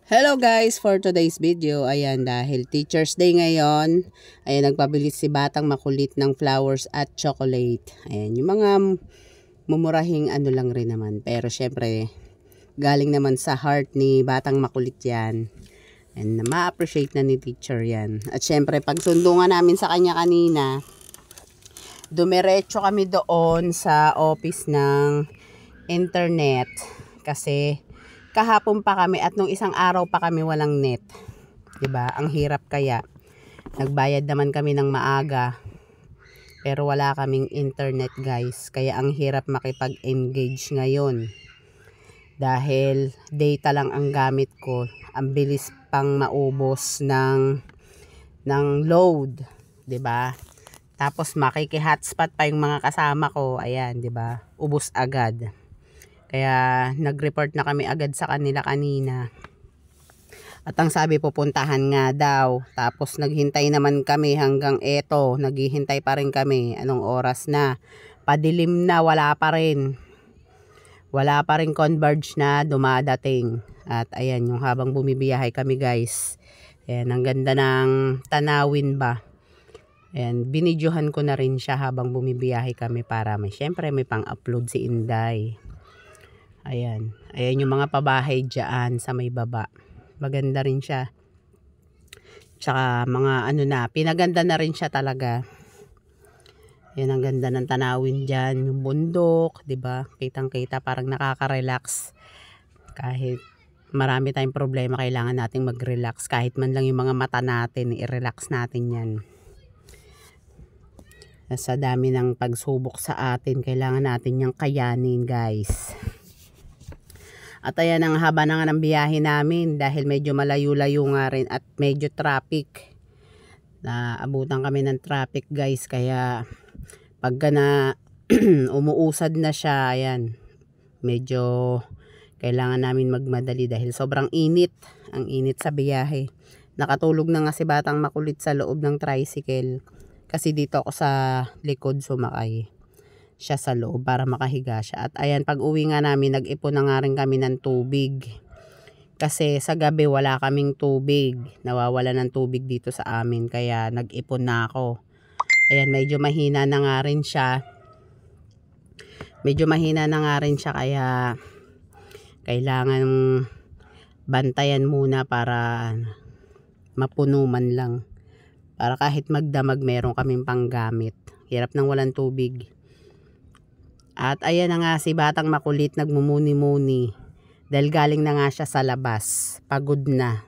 Hello guys, for today's video, ayan, dahil Teacher's Day ngayon, ayan, nagpabili si Batang Makulit ng flowers at chocolate. Ayan, yung mga mumurahing ano lang rin naman. Pero syempre, galing naman sa heart ni Batang Makulit yan. And ma-appreciate na ni teacher yan. At syempre, pag sundo nga namin sa kanya kanina, dumiretso kami doon sa office ng internet. Kasi kahapon pa kami at nung isang araw pa kami walang net. 'Di ba? Ang hirap kaya. Nagbayad naman kami ng maaga. Pero wala kaming internet, guys. Kaya ang hirap makipag-engage ngayon. Dahil data lang ang gamit ko. Ang bilis pang maubos ng load, 'di ba? Tapos makiki-hotspot pa yung mga kasama ko. Ayan, 'di ba? Ubos agad. Kaya nag-report na kami agad sa kanila kanina. At ang sabi pupuntahan nga daw. Tapos naghintay naman kami hanggang eto. Naghihintay pa rin kami. Anong oras na? Padilim na, wala pa rin. Wala pa rin converge na dumadating. At ayan, yung habang bumibiyahe kami guys. Ayan, ang ganda ng tanawin ba. Ayan, binidyohan ko na rin siya habang bumibiyahe kami para syempre may pang-upload si Inday. Ayan. Ayan yung mga pabahay dyan sa may baba. Maganda rin siya. Tsaka mga ano na, pinaganda na rin siya talaga. Ayan, ang ganda ng tanawin dyan. Yung bundok, 'di ba? Kitang-kita, parang nakaka-relax. Kahit marami tayong problema, kailangan nating mag-relax. Kahit man lang yung mga mata natin, i-relax natin yan. Sa dami ng pagsubok sa atin, kailangan natin yung kayanin, guys. At ayan, ang haba na nga ng biyahe namin dahil medyo malayo-layo nga rin at medyo traffic. Naabutan kami ng traffic guys, kaya pagka na umuusad na siya, ayan, medyo kailangan namin magmadali dahil sobrang init. Ang init sa biyahe. Nakatulog na nga si Batang Makulit sa loob ng tricycle kasi dito ako sa likod sumakay siya sa loob para makahiga siya. At ayan, pag uwi nga namin, nag-ipon na nga rin kami ng tubig. Kasi sa gabi wala kaming tubig. Nawawala ng tubig dito sa amin. Kaya nag-ipon na ako. Ayan, medyo mahina na nga rin siya. Kaya kailangan bantayan muna para mapuno man lang. Para kahit magdamag meron kaming panggamit. Hirap nang walang tubig. At ayan na nga si Batang Makulit nagmumuni-muni dahil galing na nga siya sa labas. Pagod na.